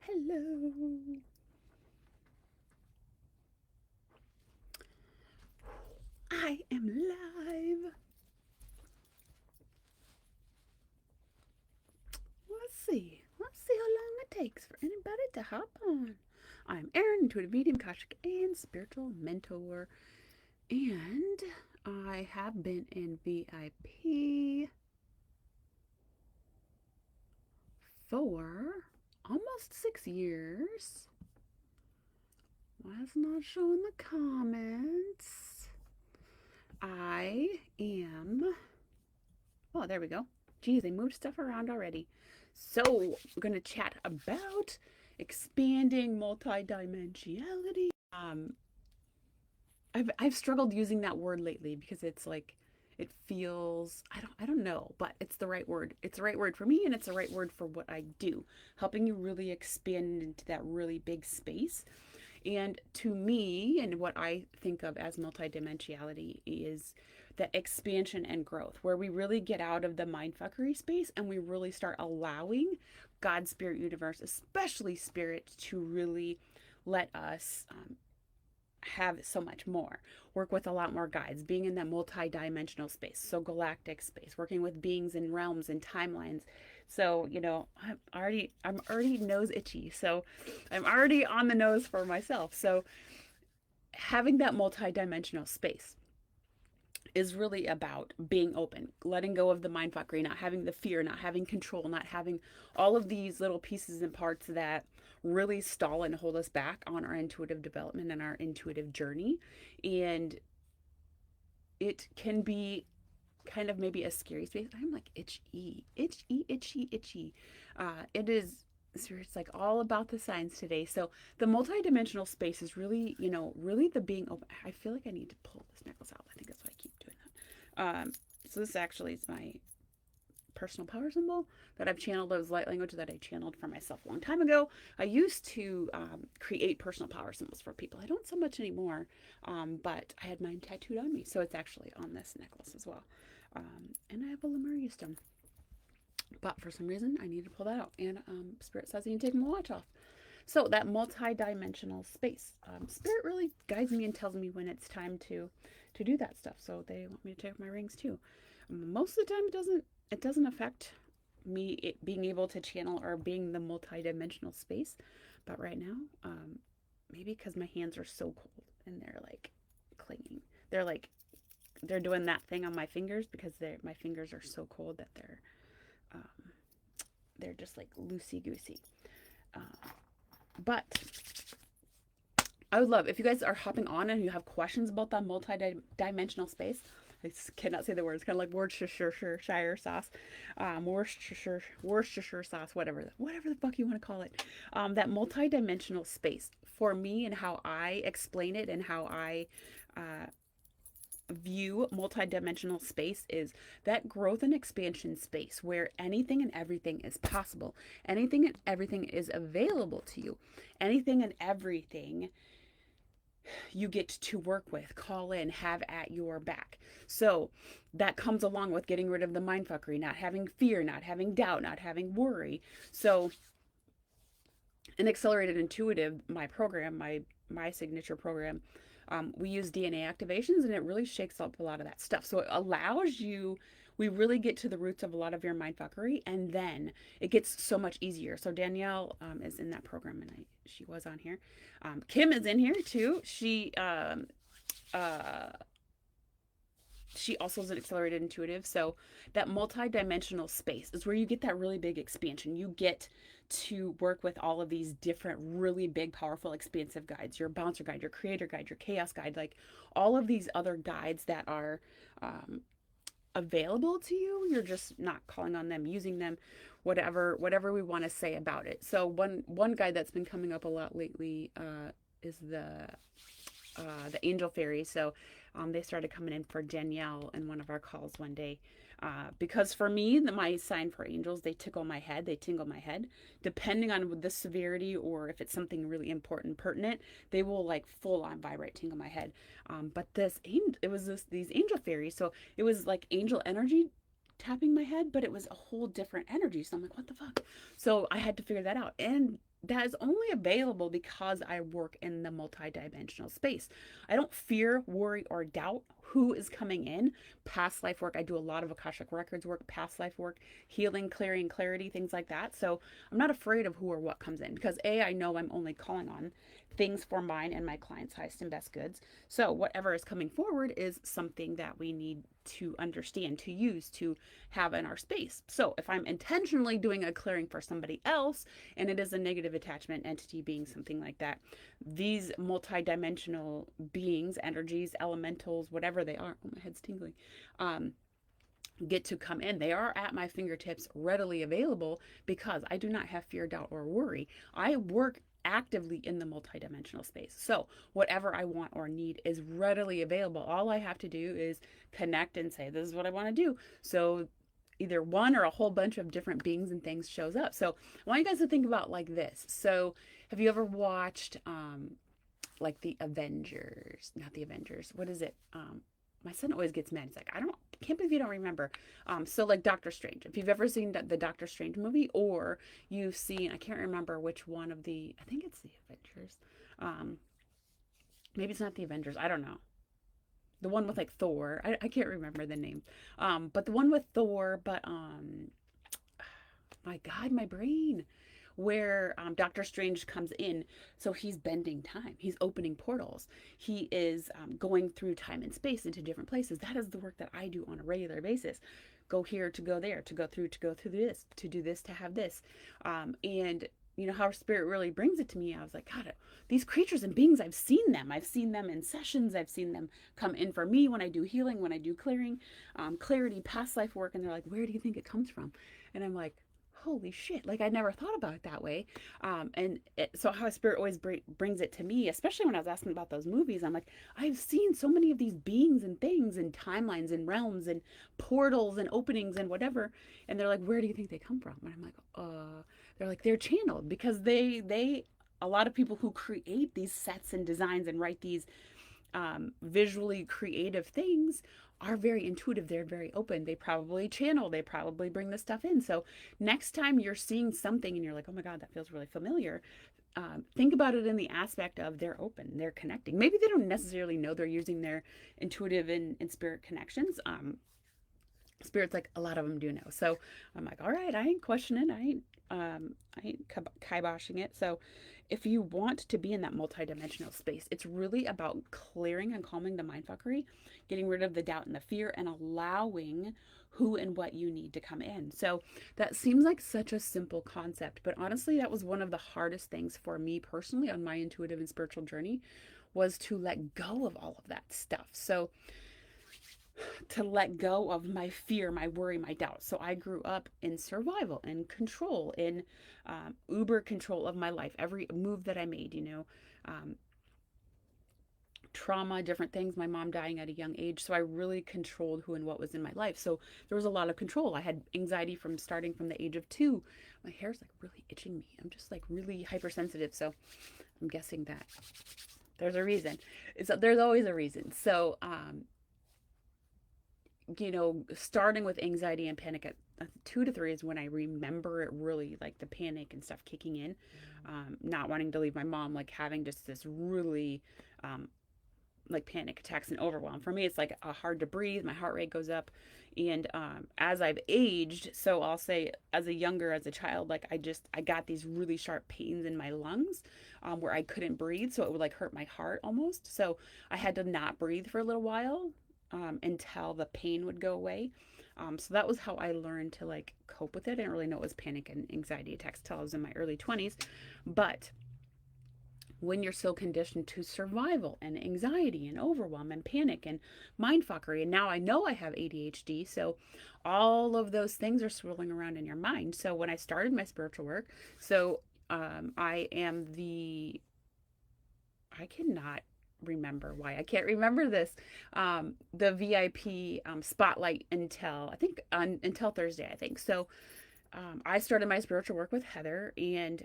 Hello. I am live. Let's see how long it takes for anybody to hop on. I'm Erin, intuitive medium, Kashik, and spiritual mentor. And I have been in VIP for almost 6 years. Why is it not showing the comments? I am. Oh, there we go. Geez, they moved stuff around already. So, we're going to chat about expanding multidimensionality. I've struggled using that word lately because it's like it feels I don't know, but it's the right word. It's the right word for me and it's the right word for what I do, helping you really expand into that really big space. And to me, and what I think of as multidimensionality is that expansion and growth, where we really get out of the mindfuckery space and we really start allowing God, Spirit, Universe, especially Spirit, to really let us have so much more. Work with a lot more guides, being in that multi-dimensional space, so galactic space, working with beings and realms and timelines. So, I'm already nose itchy. So I'm already on the nose for myself. So having that multi-dimensional space is really about being open, letting go of the mindfuckery, not having the fear, not having control, not having all of these little pieces and parts that really stall and hold us back on our intuitive development and our intuitive journey. And it can be kind of maybe a scary space. I'm like itchy, itchy, itchy, itchy. It is. So it's like all about the signs today. So the multidimensional space is really, really the being open. I feel like I need to pull this necklace out. I think that's why I keep doing that. So this actually is my personal power symbol that I've channeled as light language that I channeled for myself a long time ago. I used to create personal power symbols for people. I don't so much anymore, but I had mine tattooed on me. So it's actually on this necklace as well. And I have a Lemuria stone. But for some reason, I need to pull that out. And Spirit says I need to take my watch off. So that multi-dimensional space. Spirit really guides me and tells me when it's time to do that stuff. So they want me to take my rings too. Most of the time, it doesn't affect me being able to channel or being the multi-dimensional space. But right now, maybe because my hands are so cold and they're like clinging. They're doing that thing on my fingers because my fingers are so cold that um, they're just like loosey goosey. But I would love if you guys are hopping on and you have questions about that multi-dimensional space. I cannot say the words. Kind of like Worcestershire sauce, Worcestershire sauce, whatever the fuck you want to call it. That multi-dimensional space for me and how I explain it and how I view multidimensional space is that growth and expansion space where anything and everything is possible. Anything and everything is available to you. Anything and everything you get to work with, call in, have at your back. So that comes along with getting rid of the mindfuckery, not having fear, not having doubt, not having worry. So in Accelerated Intuitive, my program, my signature program, we use DNA activations and it really shakes up a lot of that stuff. So it allows you, we really get to the roots of a lot of your mindfuckery and then it gets so much easier. So Danielle is in that program and she was on here. Kim is in here too. She also is an accelerated intuitive. So that multi-dimensional space is where you get that really big expansion. You get to work with all of these different really big, powerful, expansive guides. Your bouncer guide, your creator guide, your chaos guide, like all of these other guides that are available to you. You're just not calling on them, using them, whatever we want to say about it. So one guide that's been coming up a lot lately is the angel fairy. So they started coming in for Danielle in one of our calls one day. Because for me, my sign for angels, they tickle my head, they tingle my head. Depending on the severity or if it's something really important, pertinent, they will like full on vibrate, tingle my head. But these angel fairies, so it was like angel energy tapping my head, but it was a whole different energy. So I'm like, what the fuck? So I had to figure that out. And that is only available because I work in the multidimensional space. I don't fear, worry, or doubt who is coming in. Past life work, I do a lot of Akashic Records work, past life work, healing, clearing, clarity, things like that. So I'm not afraid of who or what comes in because A, I know I'm only calling on things for mine and my clients' highest and best goods. So whatever is coming forward is something that we need to understand, to use, to have in our space. So if I'm intentionally doing a clearing for somebody else and it is a negative attachment entity being something like that, these multidimensional beings, energies, elementals, whatever they are, oh, my head's tingling, um, get to come in. They are at my fingertips, readily available because I do not have fear, doubt, or worry. I work actively in the multidimensional space. So whatever I want or need is readily available. All I have to do is connect and say, this is what I want to do. So either one or a whole bunch of different beings and things shows up. So I want you guys to think about like this. So have you ever watched like the Avengers? Not the Avengers. What is it? My son always gets mad. He's like, I can't believe you don't remember. So like Doctor Strange. If you've ever seen the Doctor Strange movie, or you've seen, I can't remember which one of the, I think it's the Avengers. Um, Maybe it's not the Avengers. I don't know. The one with like Thor. I can't remember the name. But the one with Thor, but my God, my brain, where Doctor Strange comes in. So he's bending time, he's opening portals, he is going through time and space into different places. That is the work that I do on a regular basis. Go here to go there, to go through this, to do this, to have this. And you know how spirit really brings it to me. I was like, God, these creatures and beings, I've seen them in sessions, I've seen them come in for me when I do healing, when I do clearing, clarity, past life work. And they're like, where do you think it comes from? And I'm like, holy shit, like I never thought about it that way. So how spirit always brings it to me, especially when I was asking about those movies, I'm like, I've seen so many of these beings and things and timelines and realms and portals and openings and whatever. And they're like, where do you think they come from? And I'm like, they're like, they're channeled because they a lot of people who create these sets and designs and write these visually creative things are very intuitive. They're very open. They probably channel. They probably bring this stuff in. So next time you're seeing something and you're like, oh my God, that feels really familiar. Think about it in the aspect of they're open, they're connecting. Maybe they don't necessarily know they're using their intuitive and spirit connections. Spirits, like a lot of them do know. So I'm like, all right, I ain't questioning. I ain't kiboshing it. So if you want to be in that multidimensional space, it's really about clearing and calming the mindfuckery, getting rid of the doubt and the fear, and allowing who and what you need to come in. So that seems like such a simple concept, but honestly, that was one of the hardest things for me personally on my intuitive and spiritual journey, was to let go of all of that stuff. So to let go of my fear, my worry, my doubt. So I grew up in survival and control, in uber control of my life. Every move that I made, um, trauma, different things, my mom dying at a young age. So I really controlled who and what was in my life. So there was a lot of control. I had anxiety from starting from the age of 2. My hair's like really itching me. I'm just like really hypersensitive. So I'm guessing that there's a reason. There's always a reason. So, starting with anxiety and panic at 2 to 3 is when I remember it really, like the panic and stuff kicking in, not wanting to leave my mom, like having just this really, like panic attacks and overwhelm. For me, it's like hard to breathe. My heart rate goes up. And as I've aged, so I'll say as a child, like I got these really sharp pains in my lungs where I couldn't breathe. So it would like hurt my heart almost. So I had to not breathe for a little while until the pain would go away. So that was how I learned to like cope with it. I didn't really know it was panic and anxiety attacks till I was in my early 20s. But when you're so conditioned to survival and anxiety and overwhelm and panic and mindfuckery, and now I know I have ADHD, so all of those things are swirling around in your mind. So when I started my spiritual work, so I am I cannot remember why I can't remember this, the VIP spotlight until Thursday, I think. So I started my spiritual work with Heather, and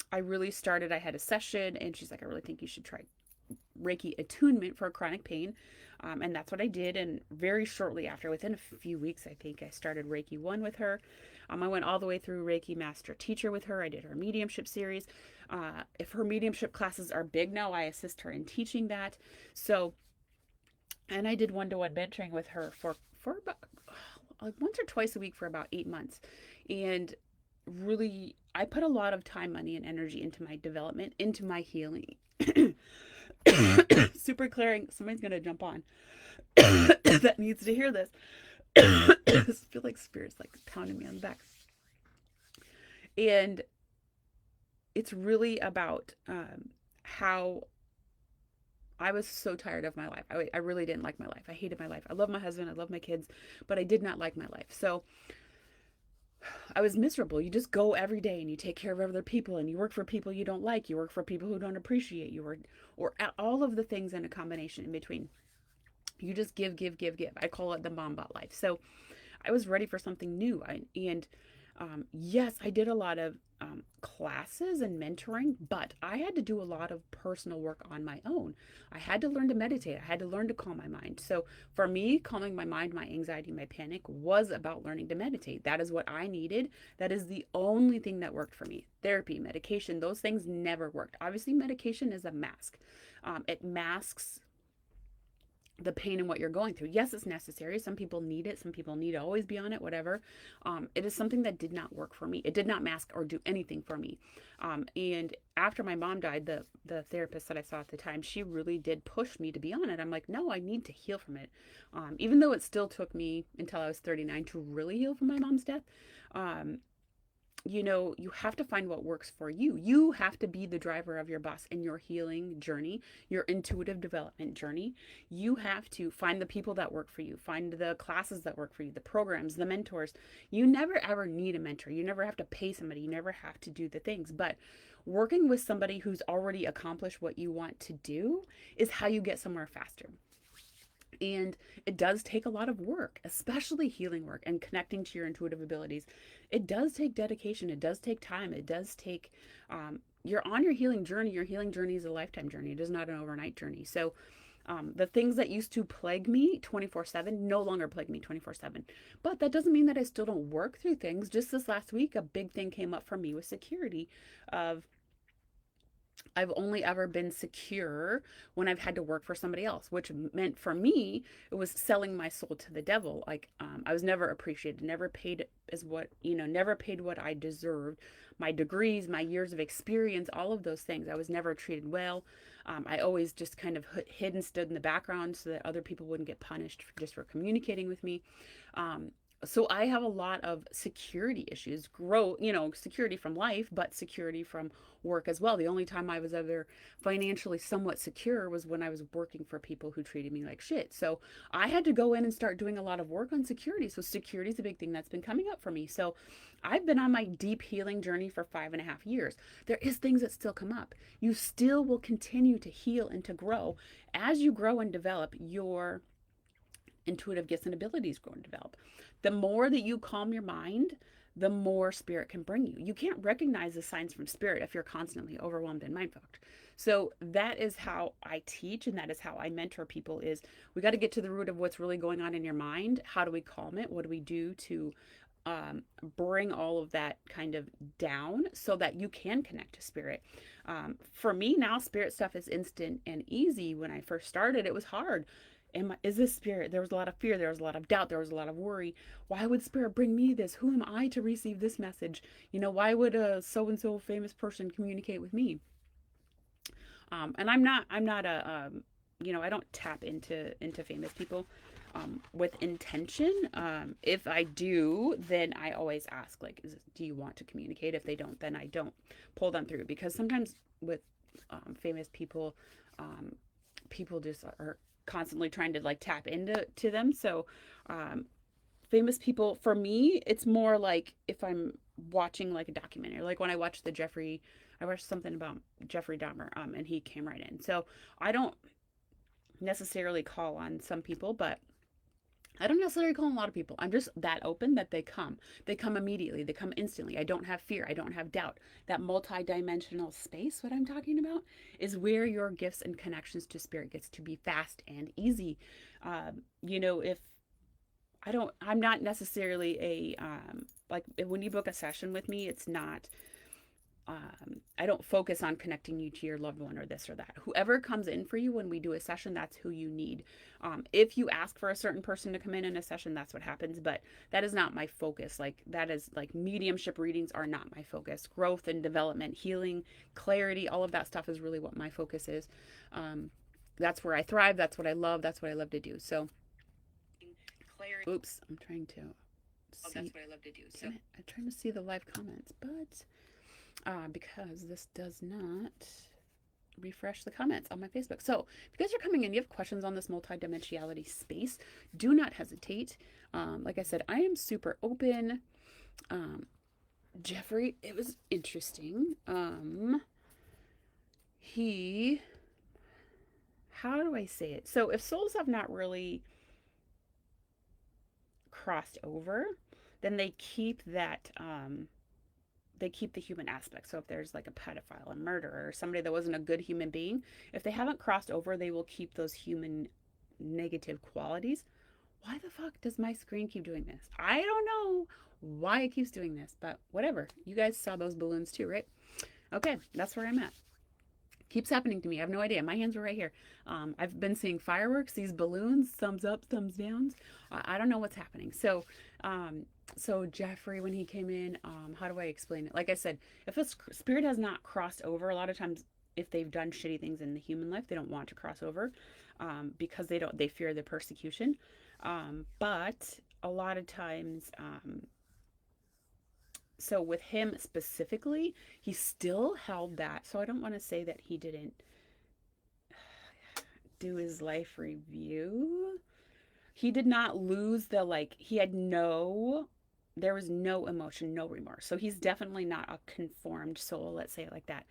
I really started, I had a session and she's like, I really think you should try Reiki attunement for chronic pain. And that's what I did. And very shortly after, within a few weeks, I think I started Reiki 1 with her. I went all the way through Reiki Master Teacher with her. I did her mediumship series. If her mediumship classes are big now, I assist her in teaching that. So, and I did one-to-one mentoring with her for about like once or twice a week for about 8 months. And really, I put a lot of time, money, and energy into my development, into my healing. Super clearing. Somebody's going to jump on that needs to hear this. I feel like spirit's like pounding me on the back. And it's really about how I was so tired of my life. I really didn't like my life. I hated my life. I love my husband. I love my kids, but I did not like my life. So I was miserable. You just go every day and you take care of other people and you work for people you don't like. You work for people who don't appreciate you, or all of the things in a combination in between. You just give, give, give, give. I call it the mom bot life. So I was ready for something new. Yes, I did a lot of classes and mentoring, but I had to do a lot of personal work on my own. I had to learn to meditate. I had to learn to calm my mind. So for me, calming my mind, my anxiety, my panic was about learning to meditate. That is what I needed. That is the only thing that worked for me. Therapy, medication, those things never worked. Obviously, medication is a mask. It masks the pain and what you're going through. Yes, it's necessary. Some people need it. Some people need to always be on it, whatever. It is something that did not work for me. It did not mask or do anything for me. And after my mom died, the therapist that I saw at the time, she really did push me to be on it. I'm like, no, I need to heal from it. Even though it still took me until I was 39 to really heal from my mom's death. You have to find what works for you. You have to be the driver of your bus in your healing journey, your intuitive development journey. You have to find the people that work for you, find the classes that work for you, the programs, the mentors. You never ever need a mentor. You never have to pay somebody. You never have to do the things. But working with somebody who's already accomplished what you want to do is how you get somewhere faster. And it does take a lot of work, especially healing work and connecting to your intuitive abilities. It does take dedication. It does take time. It does take, you're on your healing journey. Your healing journey is a lifetime journey. It is not an overnight journey. So the things that used to plague me 24/7 no longer plague me 24/7. But that doesn't mean that I still don't work through things. Just this last week, a big thing came up for me with security of I've only ever been secure when I've had to work for somebody else, which meant for me, it was selling my soul to the devil. Like, I was never appreciated, never paid never paid what I deserved. My degrees, my years of experience, all of those things, I was never treated well. I always just kind of hid and stood in the background so that other people wouldn't get punished just for communicating with me. So I have a lot of security issues, security from life, but security from work as well. The only time I was ever financially somewhat secure was when I was working for people who treated me like shit. So I had to go in and start doing a lot of work on security. So security is a big thing that's been coming up for me. So I've been on my deep healing journey for 5.5 years. There is things that still come up. You still will continue to heal and to grow. As you grow and develop, your intuitive gifts and abilities grow and develop. The more that you calm your mind, the more spirit can bring you. You can't recognize the signs from spirit if you're constantly overwhelmed and mindfucked. So that is how I teach, and that is how I mentor people is we got to get to the root of what's really going on in your mind. How do we calm it? What do we do to bring all of that kind of down so that you can connect to spirit? For me now, spirit stuff is instant and easy. When I first started, it was hard. Is this spirit? There was a lot of fear. There was a lot of doubt. There was a lot of worry. Why would spirit bring me this? Who am I to receive this message? Why would a so-and-so famous person communicate with me? And I'm not I don't tap into famous people with intention. If I do, then I always ask, like, do you want to communicate? If they don't, then I don't pull them through, because sometimes with famous people, people just are constantly trying to like tap into them. So famous people, for me, it's more like if I'm watching like a documentary, like when I watched something about Jeffrey Dahmer, and he came right in. So I don't necessarily call on some people, but I don't necessarily call in a lot of people. I'm just that open that they come. They come immediately. They come instantly. I don't have fear. I don't have doubt. That multi-dimensional space, what I'm talking about, is where your gifts and connections to spirit gets to be fast and easy. If I'm not necessarily like when you book a session with me, it's not I don't focus on connecting you to your loved one or this or that. Whoever comes in for you when we do a session, that's who you need. If you ask for a certain person to come in a session, that's what happens. But that is not my focus. Like that is like mediumship readings are not my focus. Growth and development, healing, clarity, all of that stuff is really what my focus is. That's where I thrive. That's what I love. That's what I love to do. So, oops, I'm trying to see. That's what I love to do. So I'm trying to see the live comments, but because this does not refresh the comments on my Facebook. So if you guys are coming in, you have questions on this multidimensionality space, do not hesitate. Like I said, I am super open. Jeffrey, it was interesting. How do I say it? So if souls have not really crossed over, then they keep the human aspect. So if there's like a pedophile, a murderer, or somebody that wasn't a good human being, if they haven't crossed over, they will keep those human negative qualities. Why the fuck does my screen keep doing this? I don't know why it keeps doing this, but whatever. You guys saw those balloons too, right? Okay, that's where I'm at. Keeps happening to me. I have no idea. My hands are right here. I've been seeing fireworks, these balloons, thumbs up, thumbs downs. I don't know what's happening. So Jeffrey, when he came in, how do I explain it? Like I said, if a spirit has not crossed over, a lot of times if they've done shitty things in the human life, they don't want to cross over because they fear the persecution. But a lot of times, so with him specifically, he still held that. So I don't want to say that he didn't do his life review. He did not lose there was no emotion, no remorse. So he's definitely not a conformed soul, let's say it like that.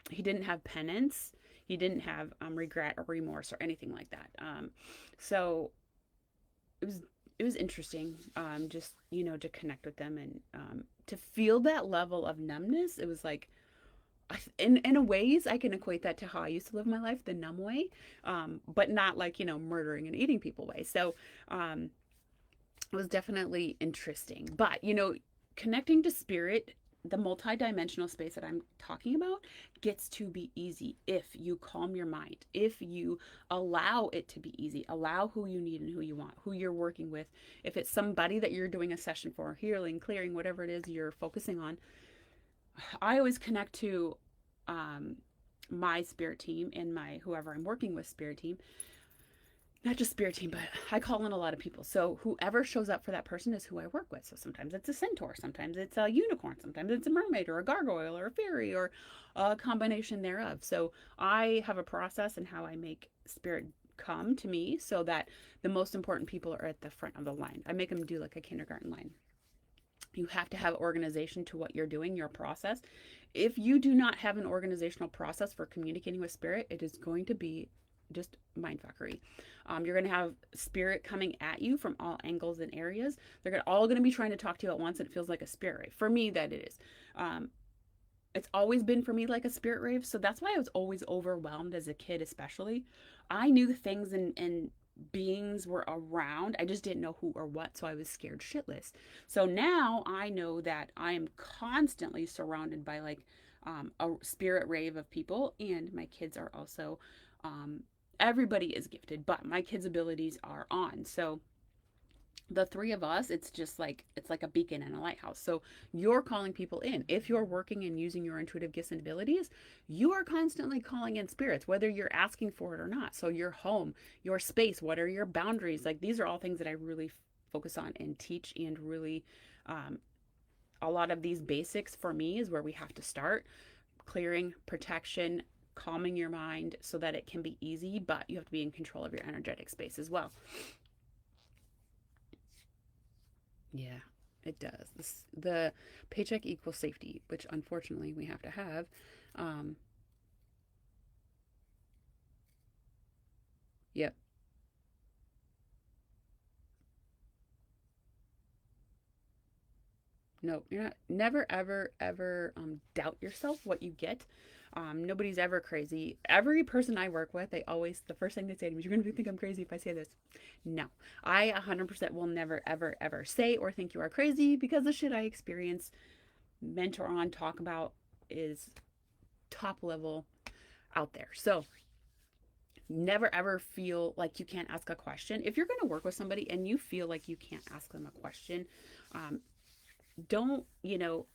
He didn't have penance. He didn't have regret or remorse or anything like that. So it was interesting, just to connect with them and to feel that level of numbness. It was like, in a ways I can equate that to how I used to live my life, the numb way, but not like murdering and eating people way. So it was definitely interesting. But connecting to spirit, the multi-dimensional space that I'm talking about, gets to be easy if you calm your mind, if you allow it to be easy, allow who you need and who you want, who you're working with. If it's somebody that you're doing a session for, healing, clearing, whatever it is you're focusing on, I always connect to my spirit team and my whoever I'm working with spirit team. Not just spirit team, but I call in a lot of people. So whoever shows up for that person is who I work with. So sometimes it's a centaur, sometimes it's a unicorn, sometimes it's a mermaid or a gargoyle or a fairy or a combination thereof. So I have a process in how I make spirit come to me so that the most important people are at the front of the line. I make them do like a kindergarten line. You have to have organization to what you're doing, your process. If you do not have an organizational process for communicating with spirit, it is going to be just mindfuckery. You're going to have spirit coming at you from all angles and areas. They're all going to be trying to talk to you at once, and it feels like a spirit rave. For me, that it is. It's always been for me like a spirit rave. So that's why I was always overwhelmed as a kid, especially. I knew things and beings were around. I just didn't know who or what, so I was scared shitless. So now I know that I am constantly surrounded by like a spirit rave of people, and my kids are also everybody is gifted, but my kids' abilities are on. So the three of us, it's like a beacon and a lighthouse. So you're calling people in. If you're working and using your intuitive gifts and abilities, you are constantly calling in spirits, whether you're asking for it or not. So your home, your space, what are your boundaries? Like these are all things that I really focus on and teach, and really a lot of these basics for me is where we have to start. Clearing, protection, calming your mind so that it can be easy, but you have to be in control of your energetic space as well. Yeah, it does. The paycheck equals safety, which unfortunately we have to have. Um, yep. no, you're not. Never, ever, ever doubt yourself what you get. Nobody's ever crazy. Every person I work with, they always, the first thing they say to me is, "You're going to think I'm crazy if I say this." No, I 100% will never, ever, ever say or think you are crazy, because the shit I experience, mentor on, talk about is top level out there. So never ever feel like you can't ask a question. If you're going to work with somebody and you feel like you can't ask them a question, um, don't,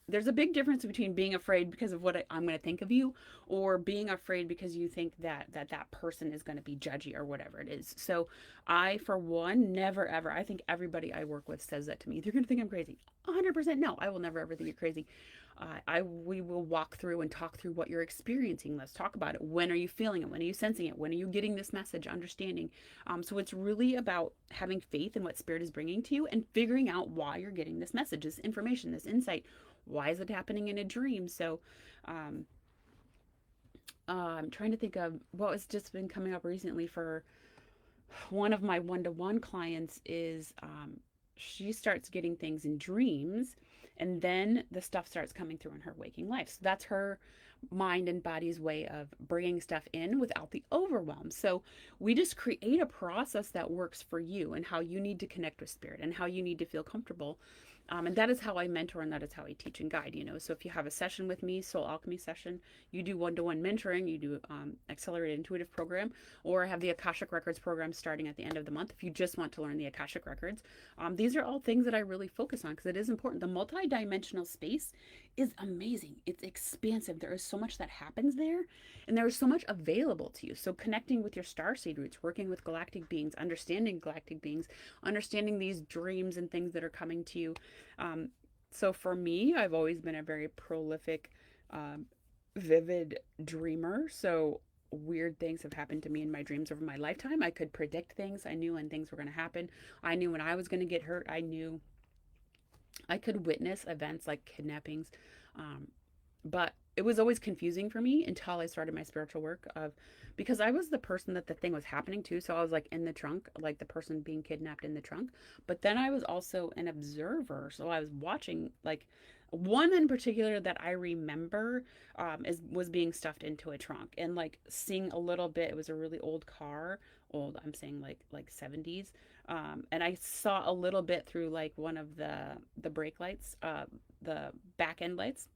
there's a big difference between being afraid because of what I'm going to think of you, or being afraid because you think that person is going to be judgy or whatever it is. So I, for one, never ever, I think everybody I work with says that to me. They're going to think I'm crazy. 100% no, I will never ever think you're crazy. We will walk through and talk through what you're experiencing. Let's talk about it. When are you feeling it? When are you sensing it? When are you getting this message? Understanding. So it's really about having faith in what spirit is bringing to you and figuring out why you're getting this message, this information, this insight. Why is it happening in a dream? So um, I'm trying to think of what has just been coming up recently for one of my one-to-one clients is she starts getting things in dreams, and then the stuff starts coming through in her waking life. So that's her mind and body's way of bringing stuff in without the overwhelm. So we just create a process that works for you and how you need to connect with spirit and how you need to feel comfortable. And that is how I mentor, and that is how I teach and guide. So if you have a session with me, soul alchemy session, you do one-to-one mentoring, you do accelerated intuitive program, or I have the Akashic Records program starting at the end of the month if you just want to learn the Akashic Records. These are all things that I really focus on because it is important. The multi-dimensional space is amazing. It's expansive. There is so much that happens there, and there is so much available to you. So connecting with your starseed roots, working with galactic beings, understanding galactic beings, understanding these dreams and things that are coming to you. So for me, I've always been a very prolific, vivid dreamer. So weird things have happened to me in my dreams over my lifetime. I could predict things. I knew when things were going to happen. I knew when I was going to get hurt. I knew I could witness events like kidnappings. Um, but it was always confusing for me until I started my spiritual work of, because I was the person that the thing was happening to. So I was like in the trunk, like the person being kidnapped in the trunk. But then I was also an observer. So I was watching, like one in particular that I remember was being stuffed into a trunk and like seeing a little bit. It was a really old car, old. I'm saying like 70s. And I saw a little bit through like one of the brake lights, the back end lights,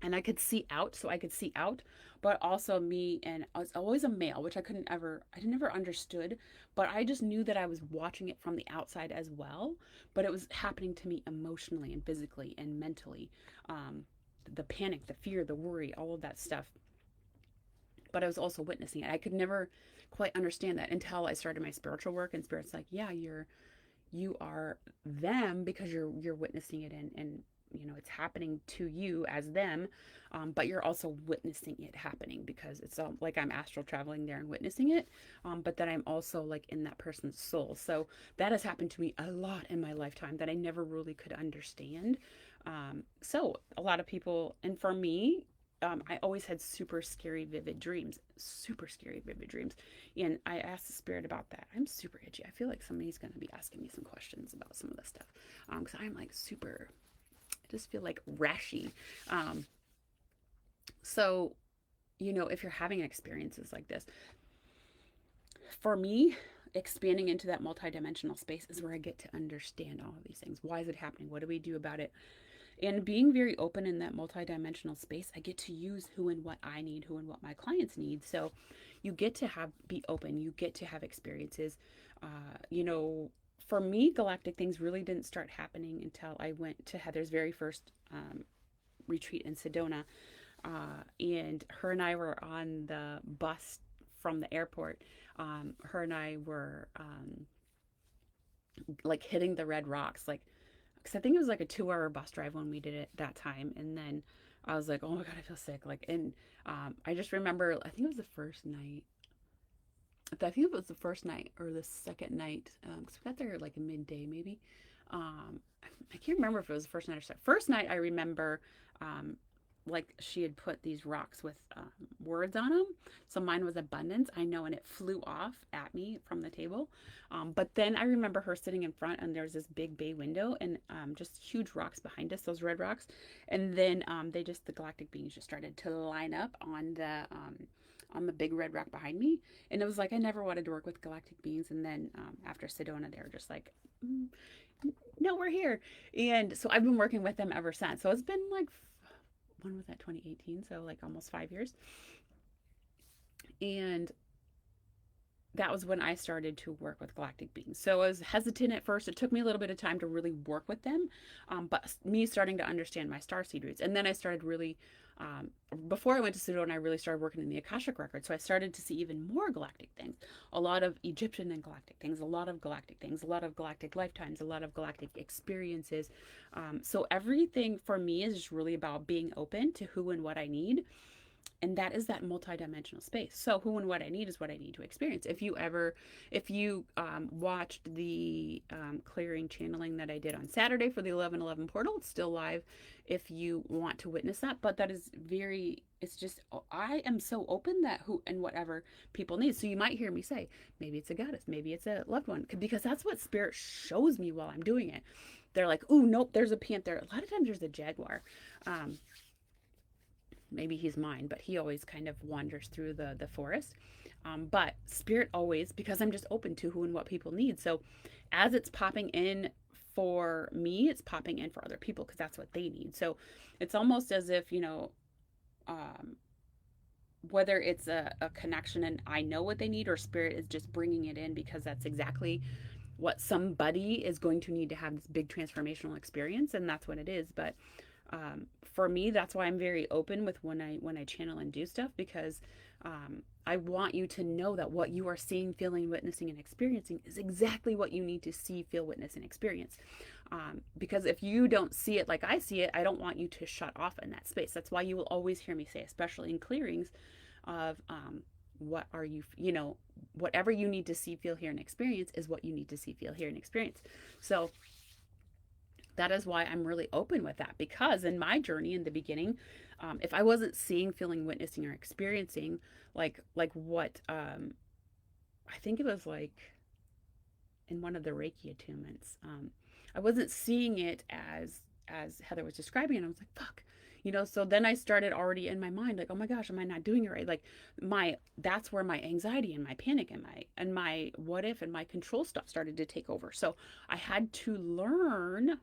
and I could see out, so I could see out, but also me, and I was always a male, which I never understood, but I just knew that I was watching it from the outside as well, but it was happening to me emotionally and physically and mentally. Um, the panic, the fear, the worry, all of that stuff. But I was also witnessing it. I could never quite understand that until I started my spiritual work, and spirit's like, yeah, you are them because you're witnessing it, and it's happening to you as them, but you're also witnessing it happening because it's like I'm astral traveling there and witnessing it, but then I'm also like in that person's soul. So that has happened to me a lot in my lifetime that I never really could understand. So a lot of people, and for me, I always had super scary, vivid dreams, super scary, vivid dreams. And I asked the spirit about that. I'm super itchy. I feel like somebody's going to be asking me some questions about some of this stuff. Because I'm like super, I just feel like rashy. Um, so, if you're having experiences like this, for me, expanding into that multidimensional space is where I get to understand all of these things. Why is it happening? What do we do about it? And being very open in that multidimensional space, I get to use who and what I need, who and what my clients need. So you get to be open, you get to have experiences. For me, galactic things really didn't start happening until I went to Heather's very first retreat in Sedona. And her and I were on the bus from the airport. Her and I were like hitting the red rocks, like, because I think it was like a 2-hour bus drive when we did it that time. And then I was like, oh my God, I feel sick. Like, and I just remember, I think it was the first night. I think it was the first night or the second night, because we got there like midday maybe. I can't remember if it was the first night or second. First night, I remember like she had put these rocks with words on them. So mine was abundance, I know, and it flew off at me from the table. But then I remember her sitting in front, and there's this big bay window, and just huge rocks behind us, those red rocks. And then the galactic beings just started to line up on the big red rock behind me. And it was like I never wanted to work with galactic beings. And then after Sedona, they were just like, no, we're here. And so I've been working with them ever since. So it's been like, when was that, 2018? So like almost 5 years. And that was when I started to work with galactic beings. So I was hesitant at first. It took me a little bit of time to really work with them, but me starting to understand my starseed roots. And then I started really, before I went to Sedona, I really started working in the Akashic Record. So I started to see even more galactic things, a lot of Egyptian and galactic things, a lot of galactic things, a lot of galactic lifetimes, a lot of galactic experiences. So everything for me is just really about being open to who and what I need, and that is that multidimensional space. So who and what I need is what I need to experience. If you watched the clearing channeling that I did on Saturday for the 1111 portal, it's still live if you want to witness that. But that is it's just, I am so open that who and whatever people need. So you might hear me say, maybe it's a goddess, maybe it's a loved one, because that's what spirit shows me while I'm doing it. They're like, oh, nope, there's a panther. A lot of times there's a jaguar. Maybe he's mine, but he always kind of wanders through the forest. But spirit always, because I'm just open to who and what people need. So as it's popping in for me, it's popping in for other people because that's what they need. So it's almost as if, whether it's a connection and I know what they need, or spirit is just bringing it in because that's exactly what somebody is going to need to have this big transformational experience, and that's what it is. But for me, that's why I'm very open with when I channel and do stuff, because I want you to know that what you are seeing, feeling, witnessing, and experiencing is exactly what you need to see, feel, witness, and experience. Because if you don't see it like I see it, I don't want you to shut off in that space. That's why you will always hear me say, especially in clearings, of what are you, whatever you need to see, feel, hear, and experience is what you need to see, feel, hear, and experience. So that is why I'm really open with that, because in my journey in the beginning, if I wasn't seeing, feeling, witnessing, or experiencing like what I think it was like in one of the Reiki attunements, I wasn't seeing it as Heather was describing it. I was like, fuck. So then I started already in my mind, like, oh my gosh, am I not doing it right? Like that's where my anxiety and my panic and my what if and my control stuff started to take over. So I had to learn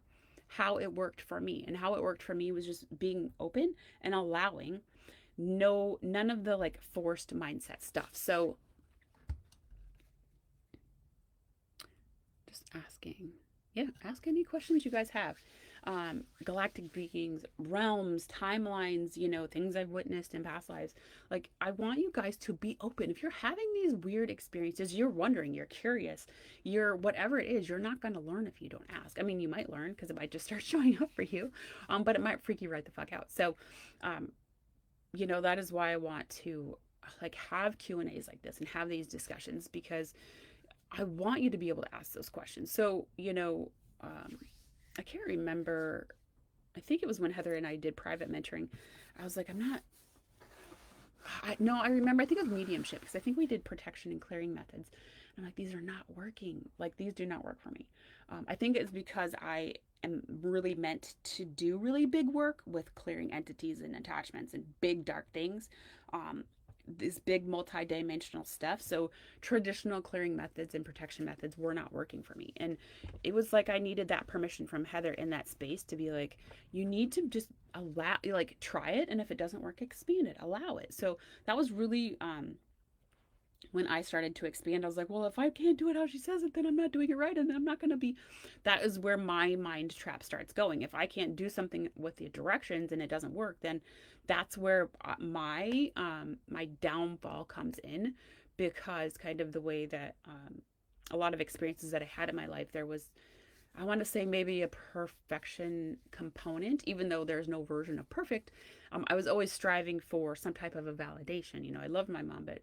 how it worked for me. And how it worked for me was just being open and allowing none of the like forced mindset stuff. So just asking. Yeah, ask any questions you guys have. Galactic beings, realms, timelines, things I've witnessed in past lives. Like, I want you guys to be open. If you're having these weird experiences, you're wondering, you're curious, you're whatever it is, you're not going to learn if you don't ask. I mean, you might learn because it might just start showing up for you, but it might freak you right the fuck out. So, that is why I want to like have Q&As like this and have these discussions, because I want you to be able to ask those questions. So, I can't remember. I think it was when Heather and I did private mentoring. I was like, no, I remember. I think it was mediumship, because I think we did protection and clearing methods. And I'm like, these are not working. Like, these do not work for me. I think it's because I am really meant to do really big work with clearing entities and attachments and big dark things. This big multi-dimensional stuff. So traditional clearing methods and protection methods were not working for me. And it was like I needed that permission from Heather in that space to be like, you need to just allow, like, try it. And if it doesn't work, expand it, allow it. So that was really when I started to expand. I was like, well, if I can't do it how she says it, then I'm not doing it right. And then I'm not going to be, that is where my mind trap starts going. If I can't do something with the directions and it doesn't work, then that's where my downfall comes in, because kind of the way that a lot of experiences that I had in my life, there was, I want to say, maybe a perfection component, even though there's no version of perfect. I was always striving for some type of a validation. I loved my mom, but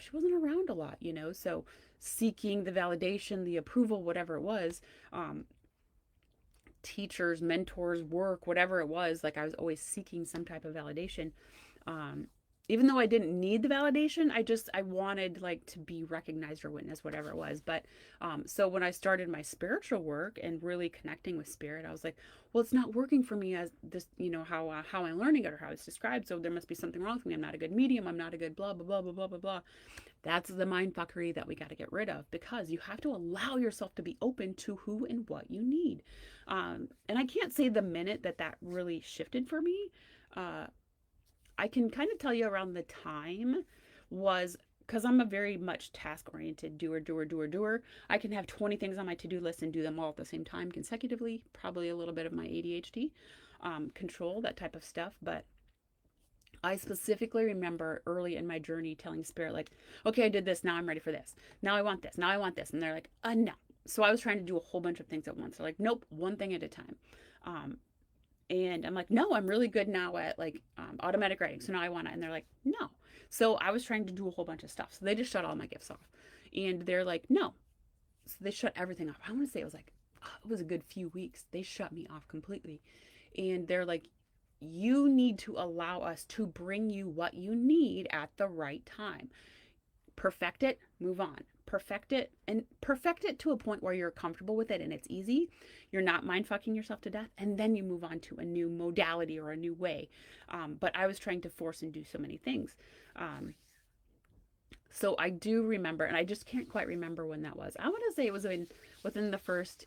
she wasn't around a lot, so seeking the validation, the approval, whatever it was, teachers, mentors, work, whatever it was, like I was always seeking some type of validation. Um, Even though I didn't need the validation, I wanted like to be recognized or witnessed, whatever it was. But so when I started my spiritual work and really connecting with spirit, I was like, well, it's not working for me as this, how I'm learning it or how it's described. So there must be something wrong with me. I'm not a good medium. I'm not a good blah blah blah blah blah blah blah. That's the mind fuckery that we got to get rid of, because you have to allow yourself to be open to who and what you need. And I can't say the minute that really shifted for me. Uh, I can kind of tell you around the time was because I'm a very much task oriented doer, doer, doer, doer. I can have 20 things on my to do list and do them all at the same time consecutively. Probably a little bit of my ADHD control, that type of stuff. But I specifically remember early in my journey telling spirit, like, okay, I did this. Now I'm ready for this. Now I want this. Now I want this. And they're like, no. So I was trying to do a whole bunch of things at once. They're like, nope, one thing at a time. Um, and I'm like, no, I'm really good now at like automatic writing. So now I want to. And they're like, no. So I was trying to do a whole bunch of stuff. So they just shut all my gifts off. And they're like, no. So they shut everything off. I want to say it was like, it was a good few weeks. They shut me off completely. And they're like, you need to allow us to bring you what you need at the right time. Perfect it, move on. Perfect it, and perfect it to a point where you're comfortable with it and it's easy. You're not mind fucking yourself to death, and then you move on to a new modality or a new way. But I was trying to force and do so many things. So I do remember, and I just can't quite remember when that was. I want to say it was within the first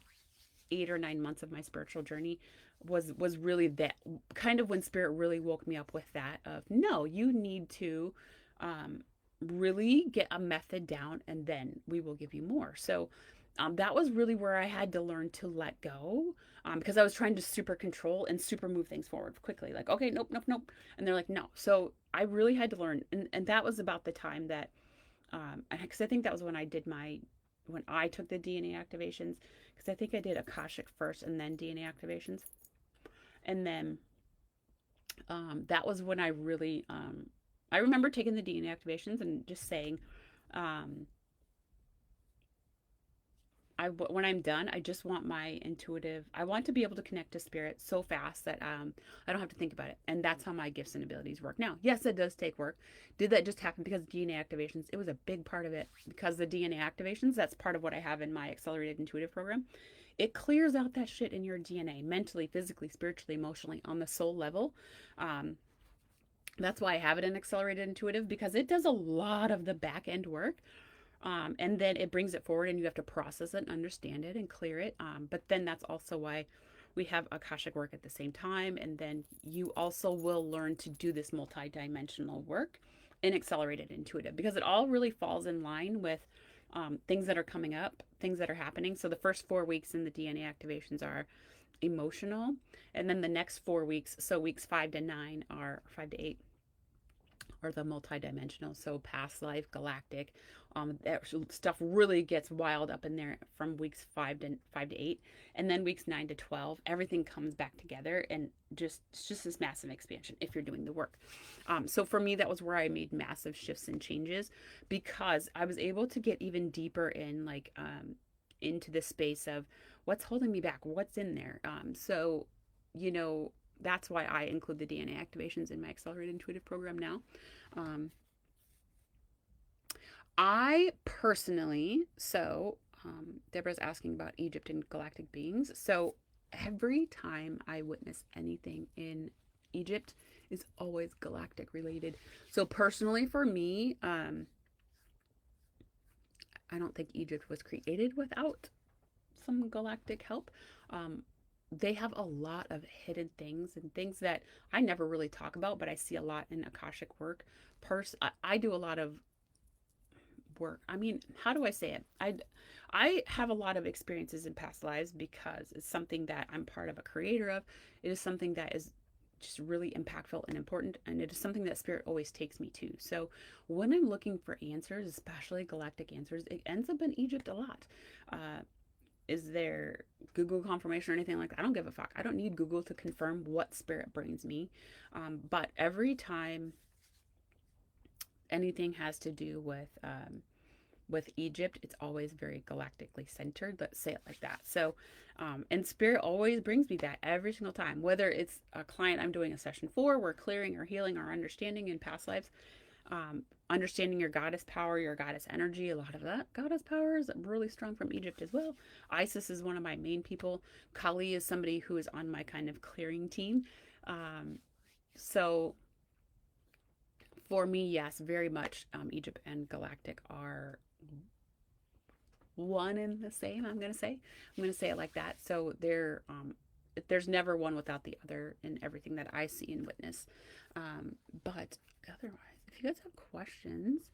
8 or 9 months of my spiritual journey was really that kind of when spirit really woke me up with that of, no, you need to really get a method down and then we will give you more. So that was really where I had to learn to let go, because I was trying to super control and super move things forward quickly, like, okay, nope, nope, nope, and they're like, no. So I really had to learn, and that was about the time that because I think that was when I took the DNA activations, because I think I did Akashic first and then DNA activations. And then that was when I remember taking the DNA activations and just saying, um, when I'm done, I just want I want to be able to connect to spirit so fast that I don't have to think about it. And that's how my gifts and abilities work. Now, yes, it does take work. Did that just happen because of DNA activations? It was a big part of it, because the DNA activations, that's part of what I have in my accelerated intuitive program. It clears out that shit in your DNA, mentally, physically, spiritually, emotionally, on the soul level. Um, that's why I have it in accelerated intuitive, because it does a lot of the back end work. And then it brings it forward and you have to process it and understand it and clear it. But then that's also why we have Akashic work at the same time. And then you also will learn to do this multidimensional work in accelerated intuitive, because it all really falls in line with things that are coming up, things that are happening. So the first 4 weeks in the DNA activations are emotional. And then the next 4 weeks, so weeks 5 to 9 are 5 to 8, or the multidimensional, so past life, galactic. That stuff really gets wild up in there from weeks 5 to 8, and then weeks 9 to 12. Everything comes back together, and it's just this massive expansion if you're doing the work. So for me, that was where I made massive shifts and changes, because I was able to get even deeper in, like, into the space of what's holding me back, what's in there. So you know that's why I include the DNA activations in my accelerated intuitive program now. Um, I personally, Deborah's asking about Egypt and galactic beings. So every time I witness anything in Egypt is always galactic related. So personally for me, I don't think Egypt was created without some galactic help. Um, they have a lot of hidden things and things that I never really talk about, but I see a lot in Akashic work. I do a lot of work. I mean, how do I say it? I have a lot of experiences in past lives, because it's something that I'm part of, a creator of. It is something that is just really impactful and important, and it is something that spirit always takes me to. So when I'm looking for answers, especially galactic answers, it ends up in Egypt a lot. Is there Google confirmation or anything like that? I don't give a fuck. I don't need Google to confirm what spirit brings me. But every time anything has to do with with Egypt, it's always very galactically centered. Let's say it like that. So, and spirit always brings me that every single time, whether it's a client I'm doing a session for, we're clearing or healing or understanding in past lives, understanding your goddess power, your goddess energy. A lot of that goddess power is really strong from Egypt as well. Isis is one of my main people. Kali is somebody who is on my kind of clearing team. So for me, yes, very much Egypt and galactic are one and the same. I'm gonna say it like that. So there's never one without the other in everything that I see and witness. But otherwise, if you guys have questions,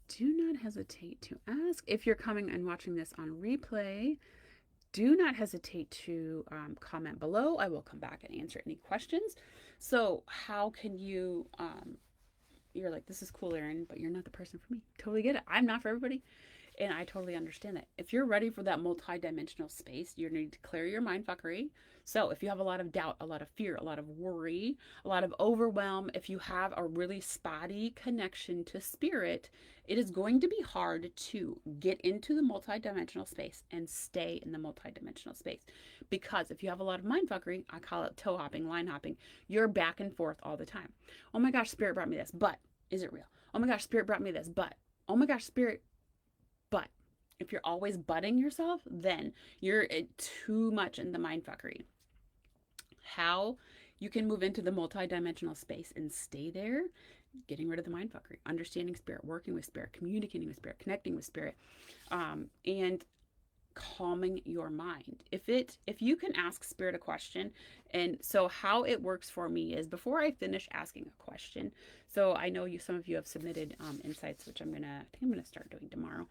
do not hesitate to ask. If you're coming and watching this on replay, do not hesitate to comment below. I will come back and answer any questions. So how can you, you're like, this is cool, Erin, but you're not the person for me. Totally get it. I'm not for everybody. And I totally understand that. If you're ready for that multi-dimensional space, you need to clear your mind fuckery. So if you have a lot of doubt, a lot of fear, a lot of worry, a lot of overwhelm, if you have a really spotty connection to spirit, it is going to be hard to get into the multi-dimensional space and stay in the multi-dimensional space. Because if you have a lot of mind fuckery, I call it toe hopping, line hopping, you're back and forth all the time. Oh my gosh, spirit brought me this, but is it real? Oh my gosh, spirit brought me this, but oh my gosh, spirit. But if you're always butting yourself, then you're too much in the mind fuckery. How you can move into the multi-dimensional space and stay there, getting rid of the mind fuckery, understanding spirit, working with spirit, communicating with spirit, connecting with spirit, and calming your mind. If you can ask spirit a question, and so how it works for me is before I finish asking a question, so I know some of you have submitted insights, which I think I'm gonna start doing tomorrow.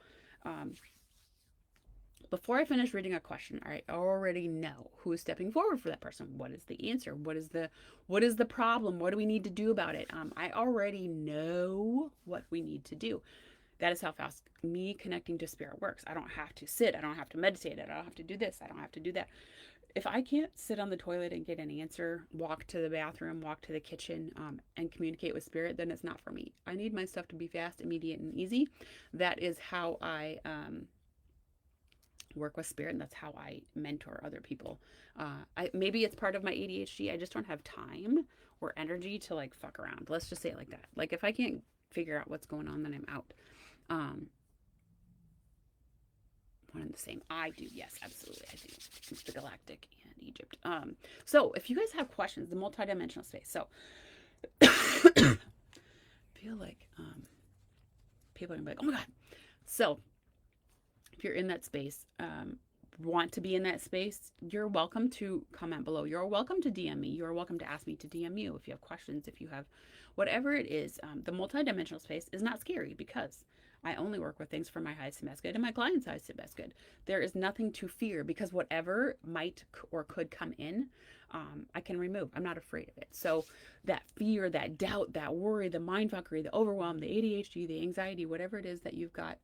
Before I finish reading a question, I already know who is stepping forward for that person. What is the answer? What is the problem? What do we need to do about it? I already know what we need to do. That is how fast me connecting to spirit works. I don't have to sit. I don't have to meditate. I don't have to do this. I don't have to do that. If I can't sit on the toilet and get an answer, walk to the bathroom, walk to the kitchen, and communicate with spirit, then it's not for me. I need my stuff to be fast, immediate, and easy. That is how I work with spirit, and that's how I mentor other people. Maybe it's part of my ADHD. I just don't have time or energy to like fuck around. Let's just say it like that. Like if I can't figure out what's going on, then I'm out. One and the same. I do, yes, absolutely. I do. It's the galactic and Egypt. So if you guys have questions, the multidimensional space. So I feel like people are gonna be like, oh my god. So if you're in that space, want to be in that space, you're welcome to comment below. You're welcome to DM me. You're welcome to ask me to DM you if you have questions, if you have whatever it is. The multidimensional space is not scary because I only work with things for my highest and best good and my client's highest and best good. There is nothing to fear because whatever might or could come in, I can remove. I'm not afraid of it. So that fear, that doubt, that worry, the mind fuckery, the overwhelm, the ADHD, the anxiety, whatever it is that you've got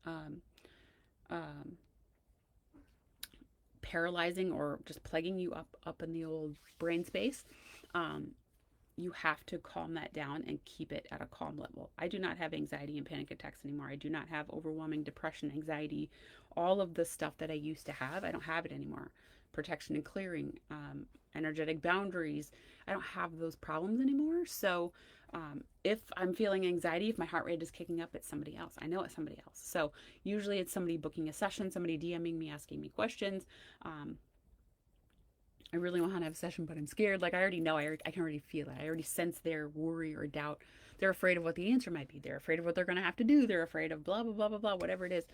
paralyzing or just plaguing you up in the old brain space, you have to calm that down and keep it at a calm level. I do not have anxiety and panic attacks anymore. I do not have overwhelming depression, anxiety, all of the stuff that I used to have. I don't have it anymore. Protection and clearing, energetic boundaries. I don't have those problems anymore. So if I'm feeling anxiety, if my heart rate is kicking up, it's somebody else. I know it's somebody else. So usually it's somebody booking a session, somebody DMing me, asking me questions. I really want to have a session, but I'm scared. Like I already know, I can already feel it. I already sense their worry or doubt. They're afraid of what the answer might be. They're afraid of what they're going to have to do. They're afraid of blah, blah, blah, blah, blah, whatever it is.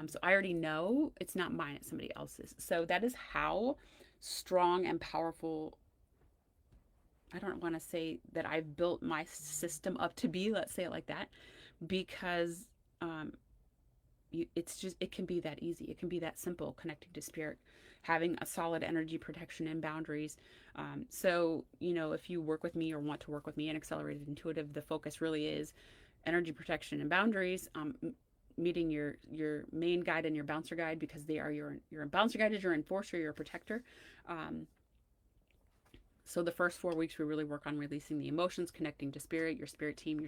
So I already know it's not mine, it's somebody else's. So that is how strong and powerful, I don't want to say that I've built my system up to be, let's say it like that, because it can be that easy. It can be that simple, connecting to spirit, having a solid energy protection and boundaries. So, if you work with me or want to work with me in Accelerated Intuitive, the focus really is energy protection and boundaries, meeting your main guide and your bouncer guide, because they are your bouncer guide is your enforcer, your protector. So the first 4 weeks, we really work on releasing the emotions, connecting to spirit, your spirit team,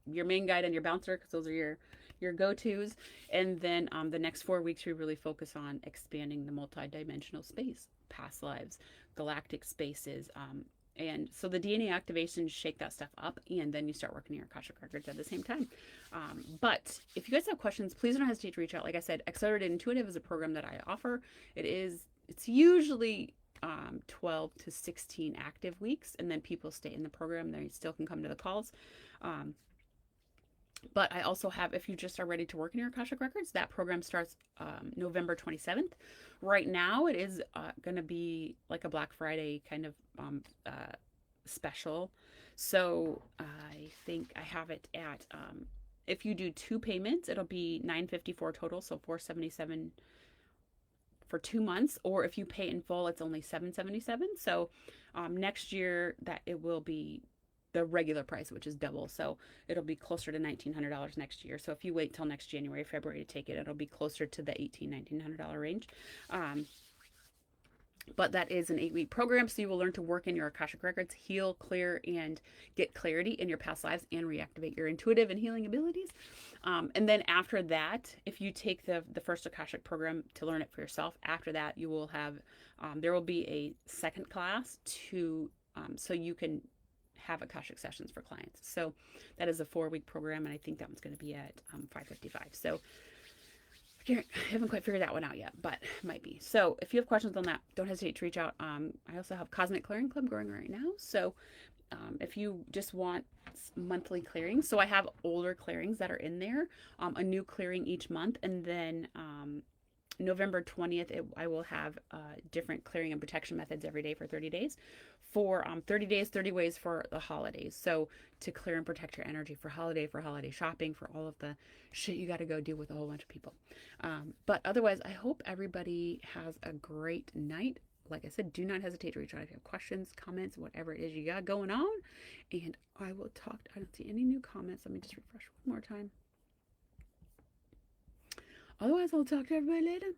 your main guide and your bouncer, because those are your your go-tos. And then the next 4 weeks, we really focus on expanding the multidimensional space, past lives, galactic spaces. And so the DNA activations shake that stuff up, and then you start working your Akashic records at the same time. But if you guys have questions, please don't hesitate to reach out. Like I said, Accelerated Intuitive is a program that I offer. It's usually 12 to 16 active weeks, and then people stay in the program. They still can come to the calls. But I also have, if you just are ready to work in your Akashic records, that program starts November 27th. Right now, it is going to be like a Black Friday kind of special. So I think I have it at, if you do 2 payments, it'll be $954 total, so $477 for 2 months. Or if you pay in full, it's only $777. So next year, that it will be the regular price, which is double. So it'll be closer to $1,900 next year. So if you wait till next January, February to take it, it'll be closer to the $1,900 range. But that is an 8-week program. So you will learn to work in your Akashic records, heal, clear, and get clarity in your past lives, and reactivate your intuitive and healing abilities. And then after that, if you take the first Akashic program to learn it for yourself, after that you will have, there will be a second class to, so you can have Akashic sessions for clients. So that is a 4-week program, and I think that one's going to be at $555. So I haven't quite figured that one out yet, but it might be. So if you have questions on that, don't hesitate to reach out. I also have Cosmic Clearing Club going right now. So if you just want monthly clearings, so I have older clearings that are in there, a new clearing each month, and then November 20th, I will have different clearing and protection methods every day for 30 days. For 30 days, 30 ways for the holidays. So to clear and protect your energy for holiday shopping, for all of the shit you got to go do with a whole bunch of people. But otherwise, I hope everybody has a great night. Like I said, do not hesitate to reach out if you have questions, comments, whatever it is you got going on. And I will talk. I don't see any new comments. Let me just refresh one more time. Otherwise, I'll talk to everybody later.